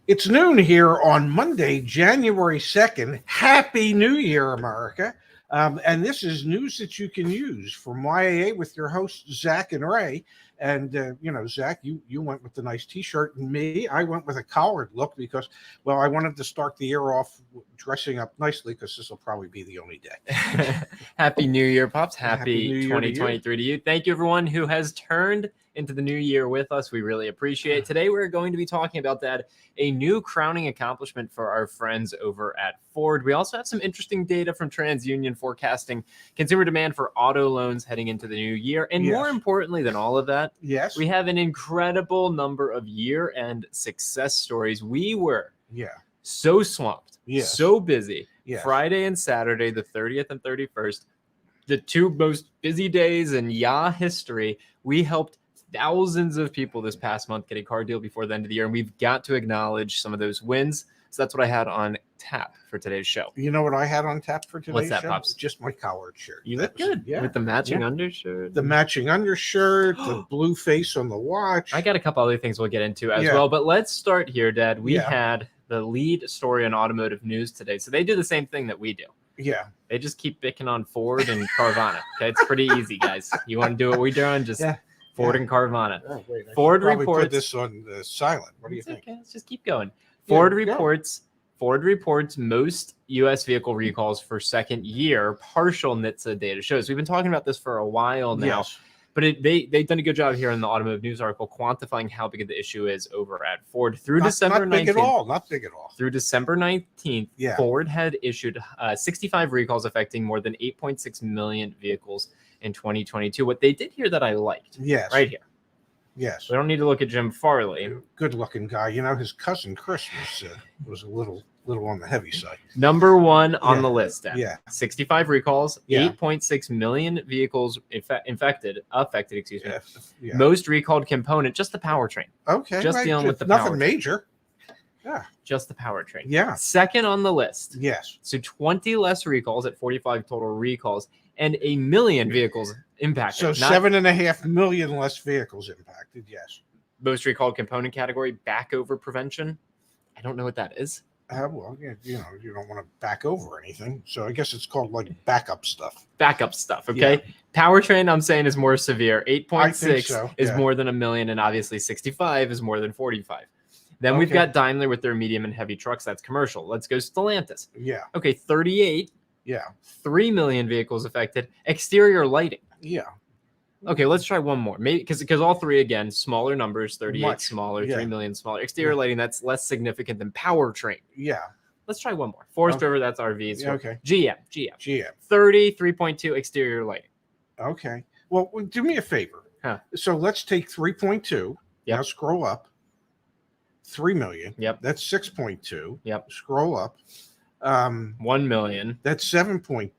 It's noon here on Monday, January 2nd. Happy New Year, America. And this is news that you can use from YAA with your hosts, Zach and Ray. And, Zach, you went with the nice T-shirt, and me, I went with a collared look because, well, I wanted to start the year off dressing up nicely because this will probably be the only day. Happy New Year, Pops. Happy New Happy Year 2023 to you. Thank you, everyone who has turned into the new year with us. We really appreciate it. Today, we're going to be talking about a new crowning accomplishment for our friends over at Ford. We also have some interesting data from TransUnion forecasting consumer demand for auto loans heading into the new year. And more importantly than all of that, we have an incredible number of year-end success stories. We were so swamped, so busy. Friday and Saturday, the 30th and 31st, the two most busy days in history. We helped thousands of people this past month get a car deal before the end of the year, and we've got to acknowledge some of those wins. So that's what I had on tap for today's show. You know what I had on tap for today's What's that, show? Pops? Just my collared shirt. You look good with the matching undershirt. The matching undershirt, the blue face on the watch. I got a couple other things we'll get into as well, but let's start here, Dad. We had the lead story in automotive news today. So they do the same thing that we do. Yeah. They just keep picking on Ford and Carvana. Okay, it's pretty easy, guys. You want to do what we're doing? Just Ford and Carvana. Oh, wait, Ford reports. Put this on silent. What do you think? Okay, let's just keep going. Ford reports most U.S. vehicle recalls for second year. Partial NHTSA data shows. We've been talking about this for a while now. But they've done a good job here in the automotive news article quantifying how big of the issue is over at Ford through December 19th. Not big at all. Through December 19th, Ford had issued 65 recalls affecting more than 8.6 million vehicles in 2022. What they did here that I liked, right here. Yes. We don't need to look at Jim Farley. Good-looking guy. You know, his cousin Chris was a little on the heavy side. Number one on the list. 65 recalls, 8.6 million vehicles affected. Most recalled component, just the powertrain. Okay. Just dealing with the nothing powertrain. Major. Yeah. Just the powertrain. Yeah. Second on the list. Yes. So 20 less recalls at 45 total recalls and 1 million vehicles impacted. So 7.5 million less vehicles impacted. Yes. Most recalled component category, back over prevention. I don't know what that is. Well, you don't want to back over anything. So I guess it's called like backup stuff. Backup stuff. Okay. Yeah. Powertrain, I'm saying, is more severe. 8.6 is more than 1 million. And obviously 65 is more than 45. Then we've got Daimler with their medium and heavy trucks. That's commercial. Let's go Stellantis. Yeah. Okay. 38. Yeah. 3 million vehicles affected. Exterior lighting. Yeah. Okay, let's try one more. Maybe because all three, again, smaller numbers, 38 smaller, 3 million smaller. Exterior lighting, that's less significant than powertrain. Yeah. Let's try one more. Forest River, that's RVs. Yeah, okay. GM. 33.2 exterior lighting. Okay. Well, do me a favor. So let's take 3.2. Now scroll up. 3 million. Yep. That's 6.2. Yep. Scroll up. 1 million. That's 7.2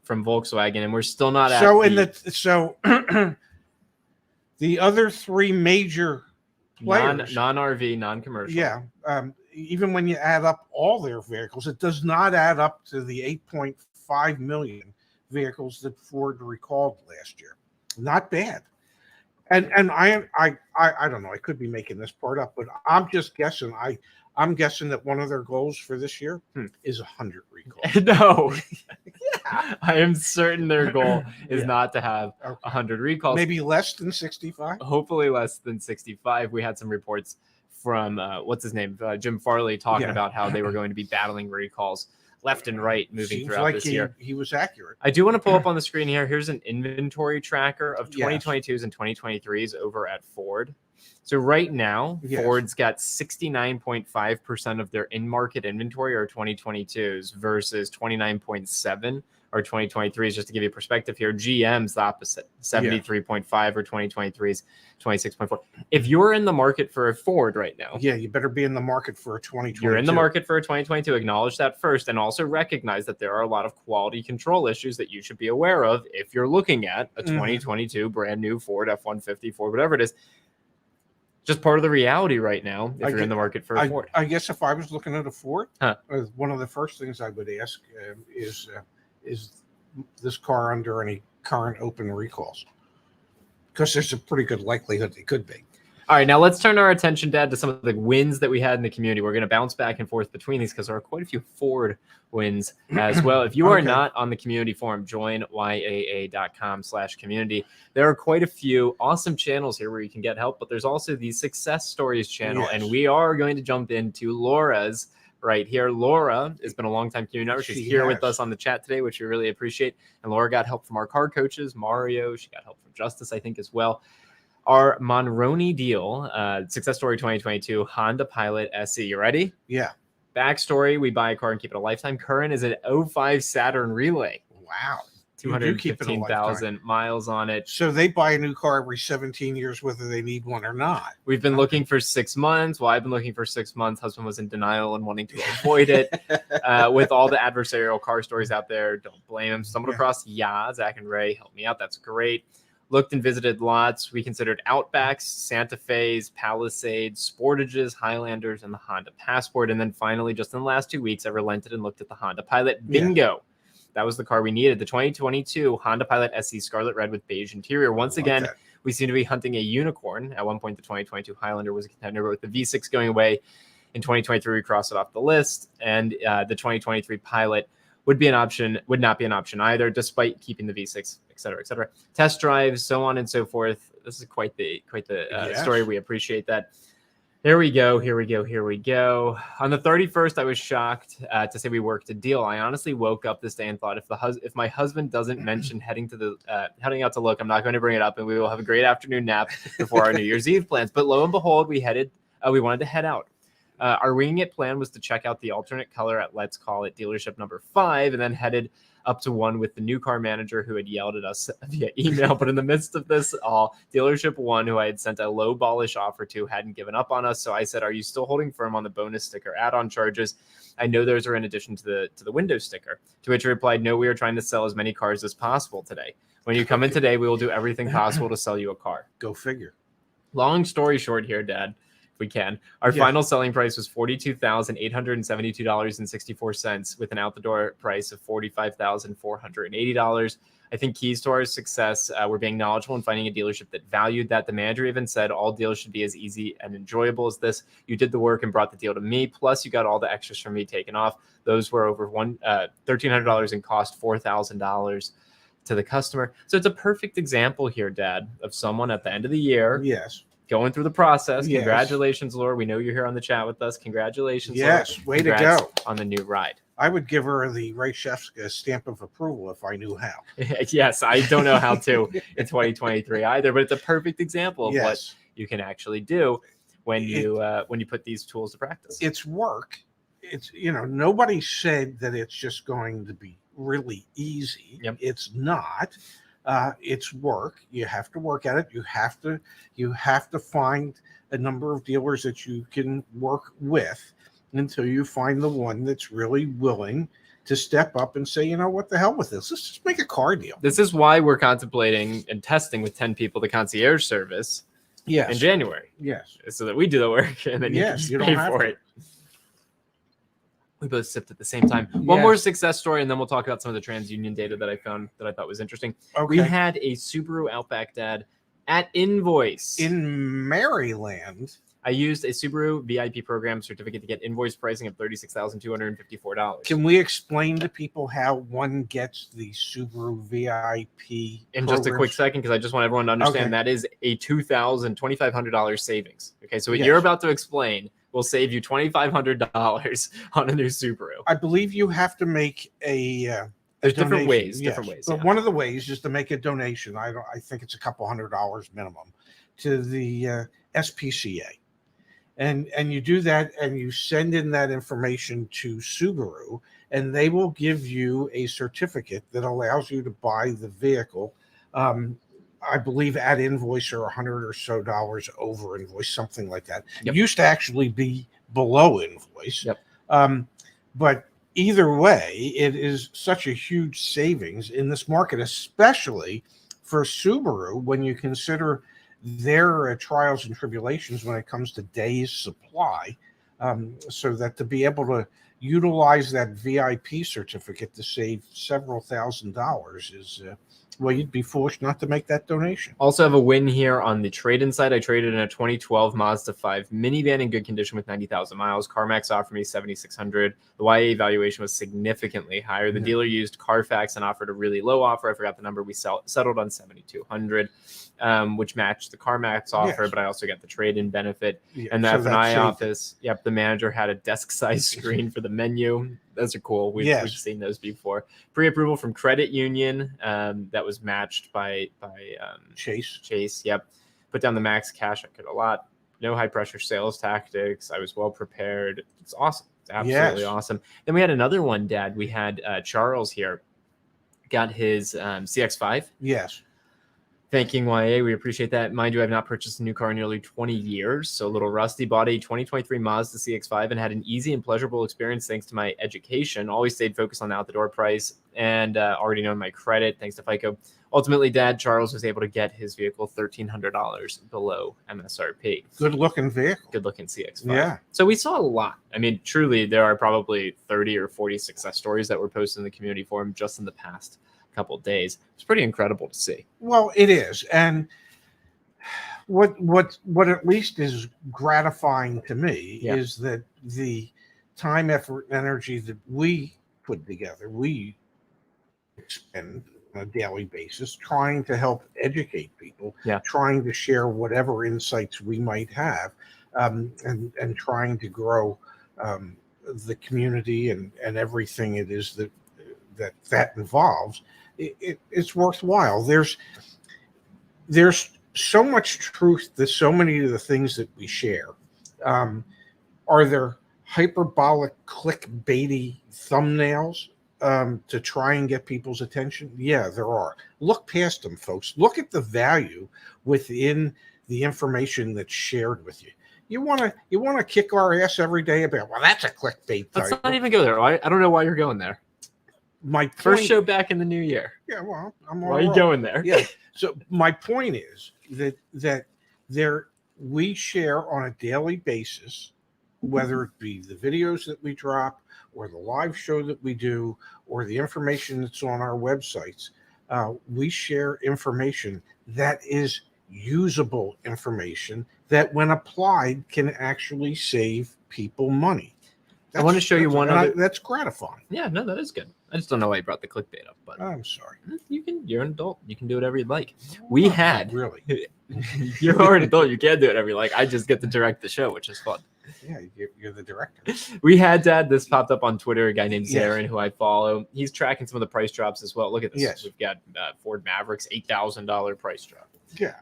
from Volkswagen, and we're still not at the other three major players, non-RV, non-commercial. Yeah. Even when you add up all their vehicles, it does not add up to the 8.5 million vehicles that Ford recalled last year. Not bad. And I don't know. I could be making this part up, but I'm just guessing. I'm guessing that one of their goals for this year is 100 recalls. No, I am certain their goal is not to have 100 recalls. Maybe less than 65. Hopefully less than 65. We had some reports from what's his name, Jim Farley, talking about how they were going to be battling recalls left and right moving throughout this year. He was accurate. I do want to pull up on the screen here. Here's an inventory tracker of 2022s and 2023s over at Ford. So right now, Ford's got 69.5% of their in-market inventory are 2022s versus 29.7 or 2023s. Just to give you perspective here, GM's the opposite, 73.5 or 2023s, 26.4. If you're in the market for a Ford right now, you better be in the market for a 2022. You're in the market for a 2022. Acknowledge that first, and also recognize that there are a lot of quality control issues that you should be aware of if you're looking at a 2022 brand new Ford F-150, Ford, whatever it is. Just part of the reality right now if you're in the market for a Ford. I guess if I was looking at a Ford, one of the first things I would ask is this car under any current open recalls? Because there's a pretty good likelihood it could be. All right, now let's turn our attention, Dad, to some of the wins that we had in the community. We're going to bounce back and forth between these because there are quite a few Ford wins as well. If you are not on the community forum, join yaa.com/community. There are quite a few awesome channels here where you can get help, but there's also the Success Stories channel, and we are going to jump into Laura's right here. Laura has been a long-time community member. She's here with us on the chat today, which we really appreciate. And Laura got help from our card coaches, Mario. She got help from Justice, I think, as well. Our Monroney deal, Success Story 2022, Honda Pilot SE. You ready? Yeah. Backstory, we buy a car and keep it a lifetime. Current is an 05 Saturn Relay. Wow. 215,000 miles on it. So they buy a new car every 17 years, whether they need one or not. We've been looking for 6 months. Well, I've been looking for 6 months. Husband was in denial and wanting to avoid it. With all the adversarial car stories out there, don't blame him. Stumbled across Zach and Ray. Help me out. That's great. Looked and visited lots. We considered Outbacks, Santa Fe's, Palisades, Sportages, Highlanders, and the Honda Passport. And then finally, just in the last 2 weeks, I relented and looked at the Honda Pilot. Bingo. Yeah. That was the car we needed. The 2022 Honda Pilot SE Scarlet Red with beige interior. Once again, we seem to be hunting a unicorn. At one point, the 2022 Highlander was a contender, but with the V6 going away in 2023, we crossed it off the list. And the 2023 Pilot would not be an option either, despite keeping the V6, et cetera, et cetera. Test drives, so on and so forth. This is quite the story. We appreciate that. Here we go. On the 31st, I was shocked to say we worked a deal. I honestly woke up this day and thought, if my husband doesn't mention heading out to look, I'm not going to bring it up, and we will have a great afternoon nap before our New Year's Eve plans. But lo and behold, we wanted to head out. Our winging it plan was to check out the alternate color at, let's call it, dealership number 5, and then headed up to 1 with the new car manager who had yelled at us via email. But in the midst of this all, dealership 1, who I had sent a low ballish offer to, hadn't given up on us. So I said, "Are you still holding firm on the bonus sticker add-on charges? I know those are in addition to the window sticker." To which he replied, "No, we are trying to sell as many cars as possible today. When you come in today, we will do everything possible to sell you a car." Go figure. Long story short here, Dad, we can. Our final selling price was $42,872.64 with an out-the-door price of $45,480. I think keys to our success were being knowledgeable and finding a dealership that valued that. The manager even said all deals should be as easy and enjoyable as this. You did the work and brought the deal to me, plus you got all the extras from me taken off. Those were over $1,300 in cost, $4,000 to the customer. So it's a perfect example here, Dad, of someone at the end of the year. Yes. Going through the process. Yes. Congratulations, Laura. We know you're here on the chat with us. Congratulations, yes, Laura. Way Congrats to go on the new ride. I would give her the Ray Shefska stamp of approval if I knew how. Yes, I don't know how to in 2023 either, but it's a perfect example of what you can actually do when you put these tools to practice. It's work. It's, nobody said that it's just going to be really easy. Yep. It's not. It's work. You have to work at it. You have to find a number of dealers that you can work with until you find the one that's really willing to step up and say, what the hell with this? Let's just make a car deal. This is why we're contemplating and testing with 10 people the concierge service in January. Yes. So that we do the work and then you just pay for it. We both sipped at the same time. One more success story, and then we'll talk about some of the TransUnion data that I found that I thought was interesting. Okay. We had a Subaru Outback, Dad, at Invoice. In Maryland. I used a Subaru VIP program certificate to get invoice pricing of $36,254. Can we explain to people how one gets the Subaru VIP in just a quick second? Because I just want everyone to understand that is a $2,500 savings. Okay, so what you're about to explain will save you $2,500 on a new Subaru. I believe you have to make there's different ways. But one of the ways is to make a donation. I think it's a couple $100 minimum to the SPCA. And you do that and you send in that information to Subaru, and they will give you a certificate that allows you to buy the vehicle. I believe at invoice or $100 or so over invoice, something like that. Yep. It used to actually be below invoice. Yep. But either way, it is such a huge savings in this market, especially for Subaru when you consider their trials and tribulations when it comes to days supply. So that to be able to utilize that VIP certificate to save several $1,000s is, well, you'd be foolish not to make that donation. Also have a win here on the trade-in side. I traded in a 2012 Mazda 5 minivan in good condition with 90,000 miles. CarMax offered me $7,600. The YA valuation was significantly higher. The dealer used Carfax and offered a really low offer. I forgot the number. We settled on $7,200, which matched the CarMax offer, but I also got the trade-in benefit. And the F&I office, the manager had a desk-sized screen for the menu. Those are cool. We've seen those before. Pre-approval from credit union that was matched by Chase. Yep. Put down the max cash. I could a lot. No high pressure sales tactics. I was well prepared. It's awesome. It's absolutely awesome. Then we had another one, Dad. We had Charles here. Got his CX-5. Yes. Thanking YA, we appreciate that. Mind you, I've not purchased a new car in nearly 20 years, so a little rusty. Bought a 2023 Mazda CX-5 and had an easy and pleasurable experience thanks to my education. Always stayed focused on the out-the-door price and already known my credit thanks to FICO. Ultimately, Dad, Charles was able to get his vehicle $1,300 below MSRP. Good-looking vehicle. Good-looking CX-5. Yeah. So we saw a lot. I mean, truly, there are probably 30 or 40 success stories that were posted in the community forum just in the past couple of days. It's pretty incredible to see. Well, it is. And what at least is gratifying to me is that the time, effort, and energy that we put together, we spend on a daily basis trying to help educate people, trying to share whatever insights we might have, and trying to grow the community and everything it is that involves. It's worthwhile. There's so much truth to so many of the things that we share. Are there hyperbolic clickbaity thumbnails to try and get people's attention? Yeah, there are. Look past them, folks. Look at the value within the information that's shared with you. You want to kick our ass every day about, well, that's a clickbait. Let's not even go there. I don't know why you're going there. My first show back in the new year. Yeah, well, I'm why are you going there? Yeah. So my point is that we share on a daily basis, whether it be the videos that we drop or the live show that we do or the information that's on our websites. We share information that is usable information that, when applied, can actually save people money. I want to show you one other. That's gratifying. Yeah, no, that is good. I just don't know why you brought the clickbait up, but I'm sorry. You're an adult. You can do whatever you'd like. We had really. You're an adult. You can do whatever you like. I just get to direct the show, which is fun. Yeah, you're the director. We had, Dad, this popped up on Twitter, a guy named Zarin, who I follow. He's tracking some of the price drops as well. Look at this. Yes. We've got Ford Mavericks, $8,000 price drop. Yeah.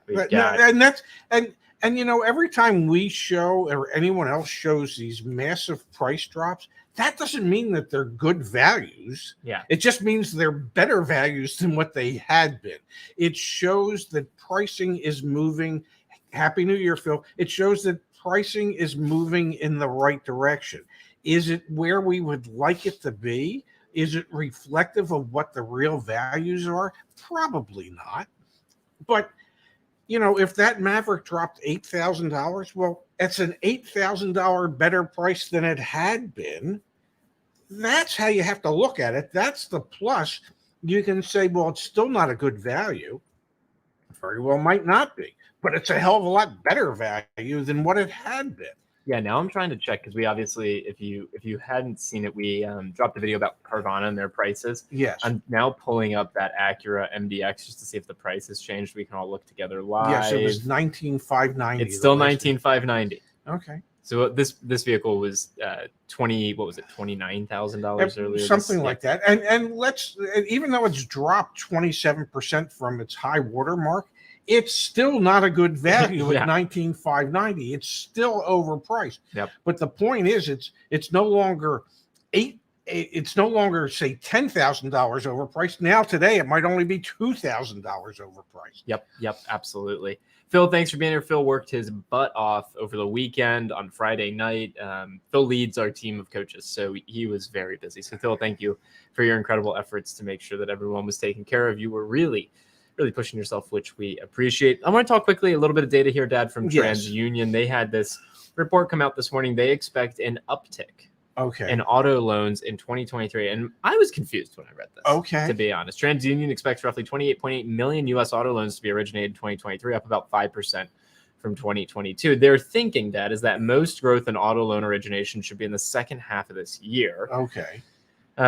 And you know, every time we show or anyone else shows these massive price drops, that doesn't mean that they're good values. Yeah. It just means they're better values than what they had been. It shows that pricing is moving. Happy New Year, Phil. It shows that pricing is moving in the right direction. Is it where we would like it to be? Is it reflective of what the real values are? Probably not. But, you know, if that Maverick dropped $8,000, well, it's an $8,000 better price than it had been. That's how you have to look at it. That's the plus. You can say, well, it's still not a good value. Very well might not be, but it's a hell of a lot better value than what it had been. Yeah, now I'm trying to check because we obviously, if you hadn't seen it, we dropped a video about Carvana and their prices. Yes. I'm now pulling up that Acura MDX just to see if the price has changed. We can all look together live. Yes, it was $19,590. It's still $19,590. Okay. So this vehicle was $29,000 earlier. Something like that. And even though it's dropped 27% from its high water mark, it's still not a good value at $19,590. It's still overpriced. Yep. But the point is, it's no longer say $10,000 overpriced. Now today it might only be $2,000 overpriced. Yep, absolutely. Phil, thanks for being here. Phil worked his butt off over the weekend on Friday night. Phil leads our team of coaches, so he was very busy. So Phil, thank you for your incredible efforts to make sure that everyone was taken care of. You were really pushing yourself, which we appreciate. I want to talk quickly a little bit of data here, Dad, from TransUnion. They had this report come out this morning. They expect an uptick Okay. in auto loans in 2023. And I was confused when I read this. Okay. To be honest, TransUnion expects roughly 28.8 million U.S. auto loans to be originated in 2023, up about 5% from 2022. They're thinking that is that most growth in auto loan origination should be in the second half of this year. Okay.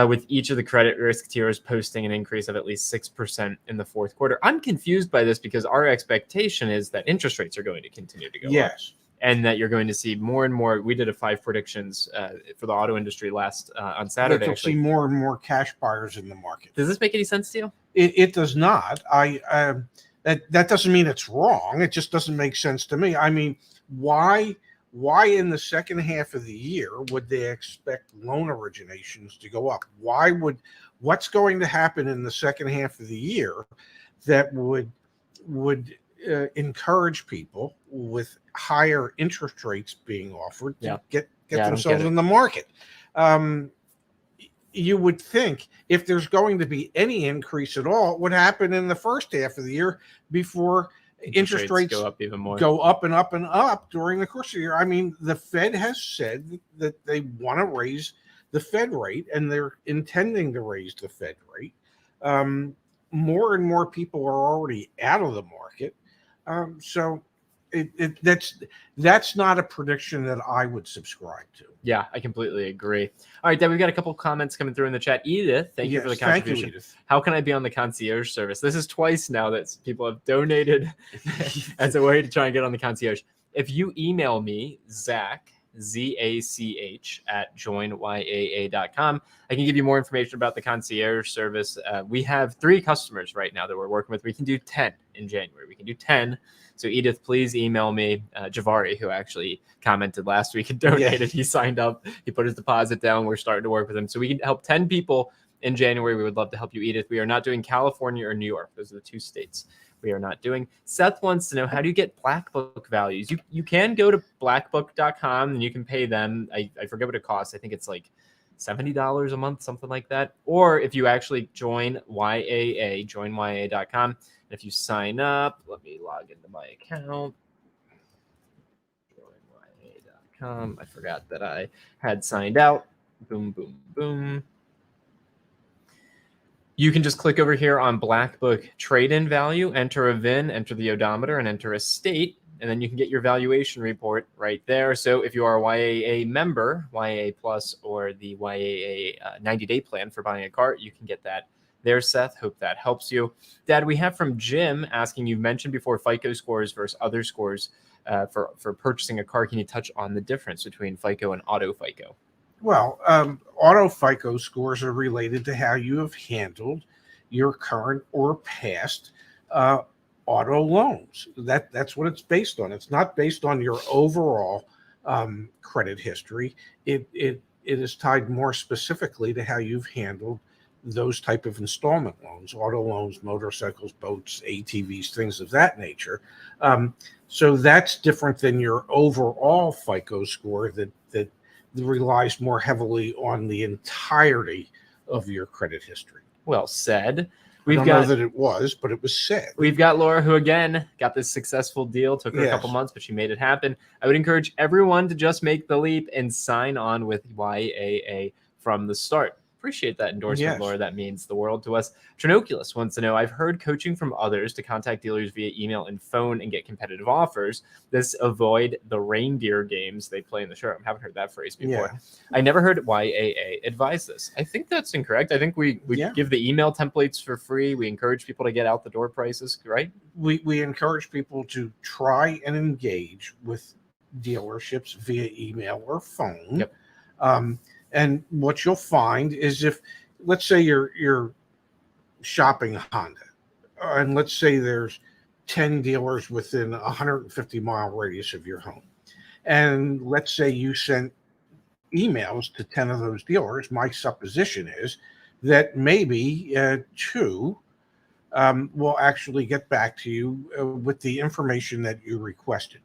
With each of the credit risk tiers posting an increase of at least 6% in the fourth quarter. I'm confused by this because our expectation is that interest rates are going to continue to go up. Yes. And that you're going to see more and more. We did a 5 predictions for the auto industry last on Saturday. You'll see more and more cash buyers in the market. Does this make any sense to you? It does not. That doesn't mean it's wrong. It just doesn't make sense to me. I mean, why in the second half of the year would they expect loan originations to go up? What's going to happen in the second half of the year that would encourage people with higher interest rates being offered to get themselves in the market? You would think if there's going to be any increase at all, it would happen in the first half of the year before interest rates go up even more, go up and up and up during the course of the year. I mean, the Fed has said that they want to raise the Fed rate, and they're intending to raise the Fed rate. More and more people are already out of the market. So that's not a prediction that I would subscribe to. Yeah, I completely agree. All right, Deb, we've got a couple comments coming through in the chat. Edith, thank you for the contribution. Thank you, Edith. How can I be on the concierge service? This is twice now that people have donated as a way to try and get on the concierge. If you email me, Zach, ZACH at joinyaa.com, I can give you more information about the concierge service. We have 3 customers right now that we're working with. We can do 10 in January. We can do 10. So Edith, please email me. Javari, who actually commented last week and donated, he signed up. He put his deposit down. We're starting to work with him. So we can help 10 people in January. We would love to help you, Edith. We are not doing California or New York. Those are the 2 states we are not doing. Seth wants to know, how do you get Black Book values? You can go to blackbook.com and you can pay them. I forget what it costs. I think it's like $70 a month, something like that. Or if you actually join YAA, joinyaa.com. And if you sign up, let me log into my account. Joinyaa.com. I forgot that I had signed out. Boom, boom, boom. You can just click over here on Black Book trade-in value, enter a VIN, enter the odometer, and enter a state, and then you can get your valuation report right there. So if you are a YAA member, YAA Plus, or the YAA 90-day plan for buying a car, you can get that there, Seth. Hope that helps you. Dad, we have from Jim asking, you mentioned before FICO scores versus other scores for purchasing a car. Can you touch on the difference between FICO and auto FICO? Well, auto FICO scores are related to how you have handled your current or past auto loans. That's what it's based on. It's not based on your overall credit history. It is tied more specifically to how you've handled those type of installment loans, auto loans, motorcycles, boats, ATVs, things of that nature. So that's different than your overall FICO score that relies more heavily on the entirety of your credit history. Well said. I don't know that it was, but it was said. We've got Laura, who again got this successful deal. Took her a couple months, but she made it happen. I would encourage everyone to just make the leap and sign on with YAA from the start. Appreciate that endorsement, Laura. That means the world to us. Trinoculus wants to know, I've heard coaching from others to contact dealers via email and phone and get competitive offers. This avoid the reindeer games they play in the showroom. Haven't heard that phrase before. I never heard YAA advise this. I think that's incorrect. I think we give the email templates for free. We encourage people to get out the door prices, right? We encourage people to try and engage with dealerships via email or phone. And what you'll find is, if, let's say you're shopping Honda, and let's say there's 10 dealers within a 150-mile radius of your home, and let's say you sent emails to 10 of those dealers, my supposition is that maybe 2 will actually get back to you with the information that you requested.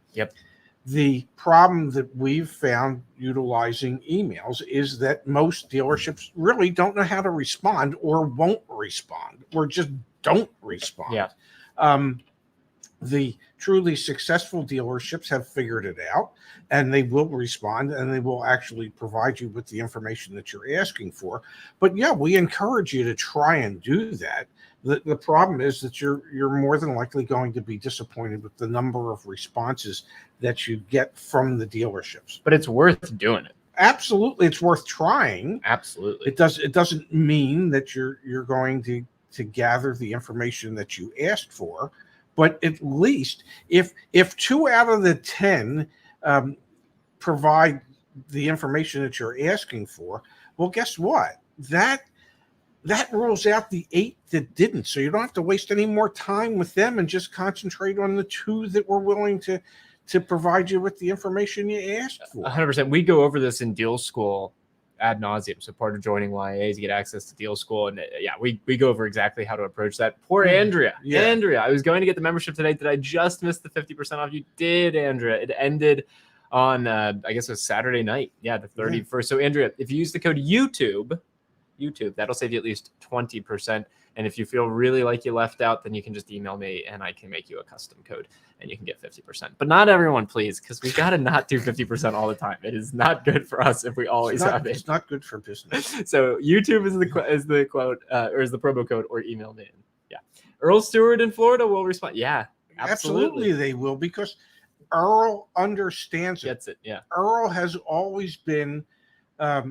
The problem that we've found utilizing emails is that most dealerships really don't know how to respond, or won't respond, or just don't respond. The truly successful dealerships have figured it out, and they will respond, and they will actually provide you with the information that you're asking for. But yeah, we encourage you to try and do that. The problem is that you're more than likely going to be disappointed with the number of responses that you get from the dealerships. But it's worth doing it. Absolutely, it's worth trying. Absolutely. It doesn't mean that you're going to gather the information that you asked for, but at least if 2 out of the 10 provide the information that you're asking for, well, guess what? That rules out the 8 that didn't. So you don't have to waste any more time with them and just concentrate on the 2 that were willing to provide you with the information you asked for. 100%. We go over this in Deal School ad nauseum. So part of joining YA is you get access to Deal School. And we go over exactly how to approach that. Poor Andrea. Yeah. Andrea, I was going to get the membership today. Did I just miss the 50% off? You did, Andrea. It ended on, I guess it was Saturday night. Yeah, the 31st. Yeah. So Andrea, if you use the code YouTube, that'll save you at least 20%. And if you feel really like you left out, then you can just email me and I can make you a custom code and you can get 50%. But not everyone, please, because we got to not do 50% all the time. It is not good for us if we always have it. It's not good for business. So YouTube is the quote or is the promo code, or email me. Yeah. Earl Stewart in Florida will respond. Yeah, absolutely they will, because Earl understands it. Gets it. Yeah. Earl has always been a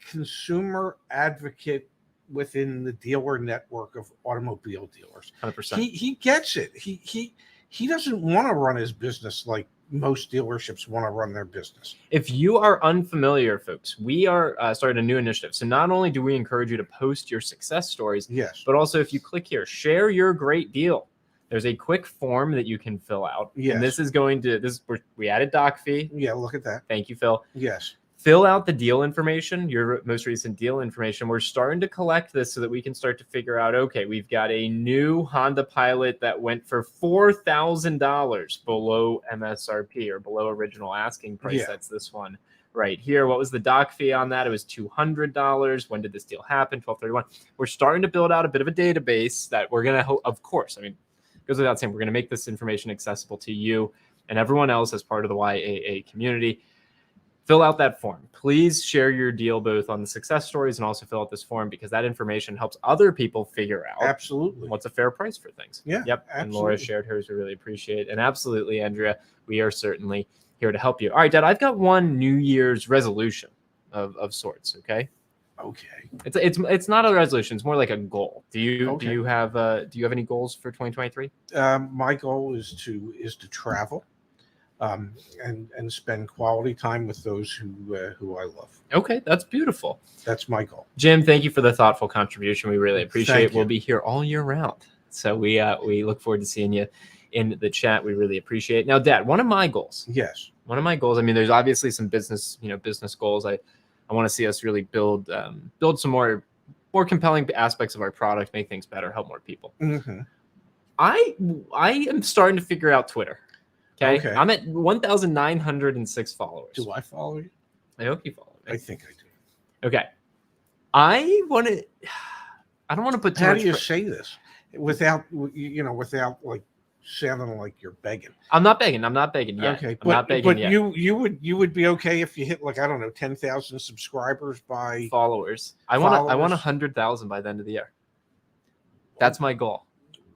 consumer advocate within the dealer network of automobile dealers. 100%. He gets it. He doesn't want to run his business like most dealerships want to run their business. If you are unfamiliar, folks, we are starting a new initiative. So not only do we encourage you to post your success stories, yes, but also if you click here, share your great deal. There's a quick form that you can fill out. Yes. And this is we added doc fee. Yeah, look at that. Thank you, Phil. Yes. Fill out the deal information, your most recent deal information. We're starting to collect this so that we can start to figure out, okay, we've got a new Honda Pilot that went for $4,000 below MSRP or below original asking price. Yeah. That's this one right here. What was the doc fee on that? It was $200. When did this deal happen? 12/31. We're starting to build out a bit of a database that we're going to, of course, I mean, it goes without saying, we're going to make this information accessible to you and everyone else as part of the YAA community. Fill out that form. Please share your deal both on the success stories and also fill out this form, because that information helps other people figure out absolutely what's a fair price for things. Yeah. Yep. Absolutely. And Laura shared hers. We really appreciate it. And absolutely, Andrea, we are certainly here to help you. All right, Dad, I've got one New Year's resolution of sorts. Okay. Okay. It's not a resolution. It's more like a goal. Do you have any goals for 2023? My goal is to travel. And spend quality time with those who I love. Okay, that's beautiful. That's my goal. Jim, thank you for the thoughtful contribution. We really appreciate it. You. We'll be here all year round. So we look forward to seeing you in the chat. We really appreciate it. Now, Dad, one of my goals. Yes. One of my goals. I mean, there's obviously some business goals. I want to see us really build some more compelling aspects of our product, make things better, help more people. Mm-hmm. I am starting to figure out Twitter. Okay. I'm at 1,906 followers. Do I follow you? I hope you follow me. I think I do. Okay. I don't want to put too How much. do you say this without like sounding like you're begging? I'm not begging yet. Okay, I'm not begging yet. You would be okay if you hit, like, I don't know, 10,000 subscribers by followers. I want 100,000 by the end of the year. That's my goal.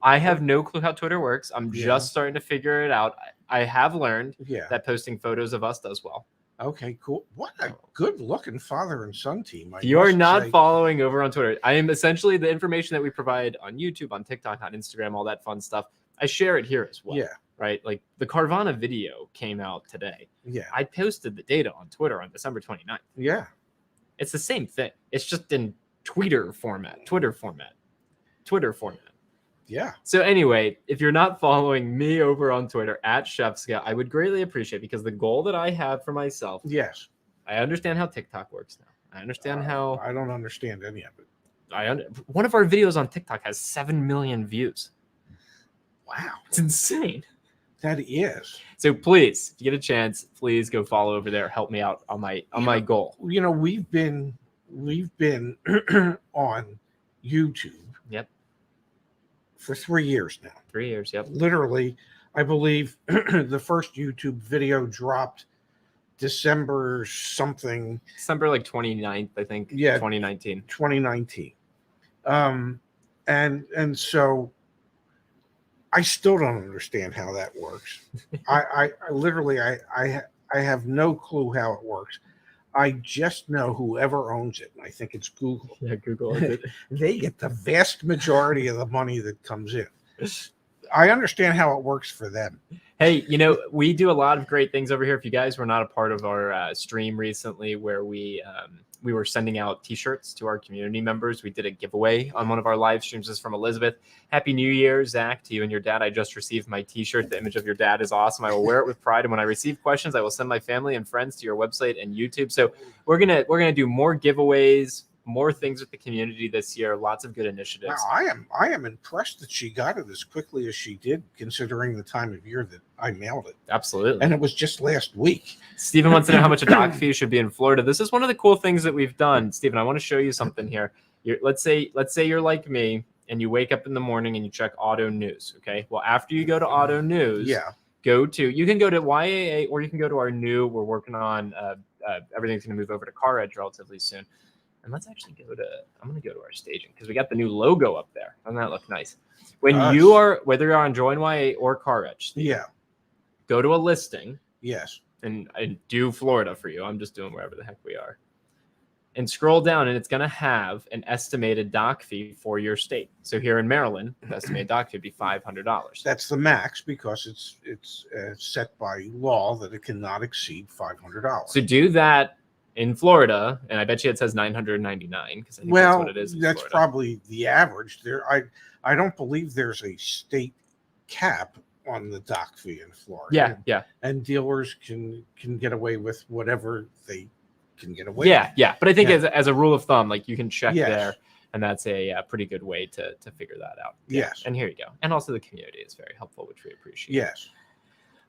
I have no clue how Twitter works. I'm just starting to figure it out. I have learned that posting photos of us does well. Okay, cool. What a good-looking father and son team. You are not following over on Twitter. I am essentially the information that we provide on YouTube, on TikTok, on Instagram, all that fun stuff. I share it here as well. Yeah. Right? Like the Carvana video came out today. Yeah. I posted the data on Twitter on December 29th. Yeah. It's the same thing. It's just in Twitter format. Yeah. So anyway, if you're not following me over on Twitter at Shevska, I would greatly appreciate, because the goal that I have for myself. Yes. I understand how TikTok works now. I understand how. I don't understand any of it. One of our videos on TikTok has 7 million views. Wow. It's insane. That is. So please, if you get a chance, please go follow over there. Help me out on my goal. You know, we've been on YouTube. Yep. For 3 years now. 3 years, yep. Literally, I believe the first YouTube video dropped December something. December like 29th, I think. Yeah, 2019. 2019. And so I still don't understand how that works. I literally I have no clue how it works. I just know whoever owns it, and I think it's Google. Yeah, Google is it. They get the vast majority of the money that comes in. I understand how it works for them. Hey, we do a lot of great things over here. If you guys were not a part of our stream recently where we were sending out T-shirts to our community members, we did a giveaway on one of our live streams. This is from Elizabeth. Happy New Year, Zach, to you and your dad. I just received my T-shirt. The image of your dad is awesome. I will wear it with pride. And when I receive questions, I will send my family and friends to your website and YouTube. So we're gonna do more giveaways, more things with the community this year. Lots of good initiatives. Wow, I am impressed that she got it as quickly as she did, considering the time of year that I mailed it. Absolutely. And it was just last week. Stephen wants to know how much a doc fee should be in Florida. This is one of the cool things that we've done. Stephen, I want to show you something here. Let's say you're like me and you wake up in the morning and you check auto news. Okay. Well, after you go to auto news, you can go to YAA, or you can go to our new, we're working on everything's going to move over to Car Edge relatively soon. And let's actually I'm going to go to our staging because we got the new logo up there. Doesn't that look nice? When you are, whether you're on Join YA or Car Edge, Stephen, go to a listing. Yes. And do Florida for you. I'm just doing wherever the heck we are. And scroll down, and it's going to have an estimated doc fee for your state. So here in Maryland, the estimated doc fee would be $500. That's the max because it's set by law that it cannot exceed $500. So do that in Florida, and I bet you it says $999 because I think that's what it is. That's Florida. Probably the average. I don't believe there's a state cap on the doc fee in Florida. Yeah. And dealers can get away with whatever they can get away with. Yeah. But I think as a rule of thumb, like you can check Yes. there, and that's a pretty good way to figure that out. Yes. And here you go. And also the community is very helpful, which we appreciate. Yes.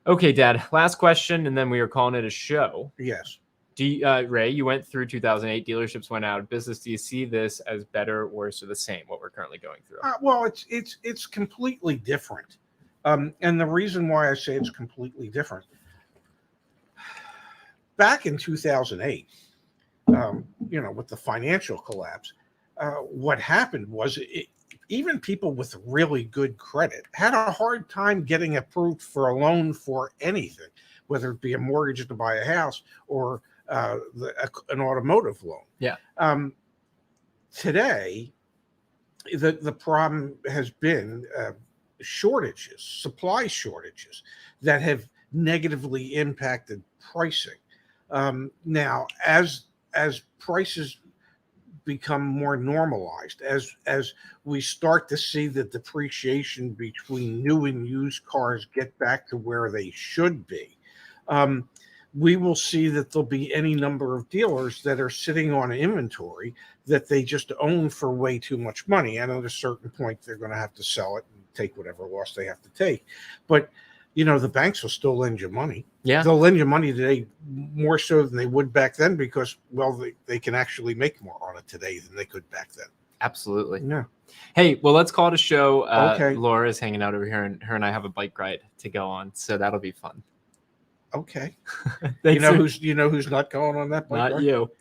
Okay, Dad. Last question, and then we are calling it a show. Yes. Ray, you went through 2008. Dealerships went out of business. Do you see this as better, worse, or the same? What we're currently going through? Well, it's completely different. And the reason why I say it's completely different, back in 2008, with the financial collapse, what happened was even people with really good credit had a hard time getting approved for a loan for anything, whether it be a mortgage to buy a house or an automotive loan. Yeah. Today, the problem has been supply shortages that have negatively impacted pricing. Now, as prices become more normalized, as we start to see the depreciation between new and used cars get back to where they should be, we will see that there'll be any number of dealers that are sitting on inventory that they just own for way too much money. And at a certain point, they're going to have to sell it and take whatever loss they have to take. But, the banks will still lend you money. Yeah. They'll lend you money today more so than they would back then because, well, they can actually make more on it today than they could back then. Absolutely. Yeah. Hey, well, let's call it a show. Okay. Laura is hanging out over here, and her and I have a bike ride to go on, so that'll be fun. Okay. Thanks. You know who's not going on that bike Not ride? you.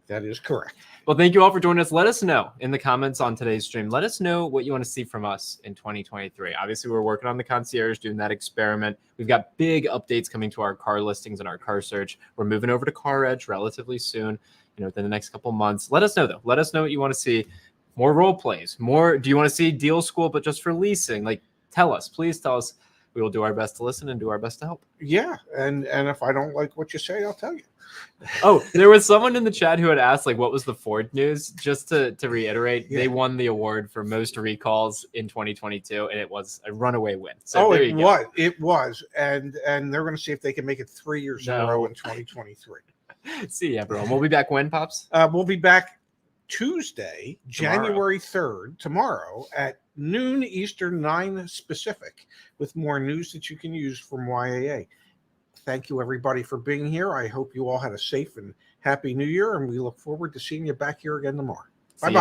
That is correct. Well, thank you all for joining us. Let us know in the comments on today's stream. Let us know what you want to see from us in 2023. Obviously, we're working on the concierge, doing that experiment. We've got big updates coming to our car listings and our car search. We're moving over to Car Edge relatively soon, within the next couple months. Let us know, though. Let us know what you want to see. More role plays. More. Do you want to see Deal School, but just for leasing? Tell us. Please tell us. We will do our best to listen and do our best to help. Yeah, and if I don't like what you say, I'll tell you. Oh, there was someone in the chat who had asked, what was the Ford news? Just to reiterate, They won the award for most recalls in 2022, and it was a runaway win. So it was, and they're going to see if they can make it 3 years in a row in 2023. See everyone. We'll be back when, Pops? We'll be back Tuesday, January 3rd, tomorrow at noon Eastern, 9 Pacific, with more news that you can use from YAA. Thank you, everybody, for being here. I hope you all had a safe and happy New Year, and we look forward to seeing you back here again tomorrow. Bye-bye.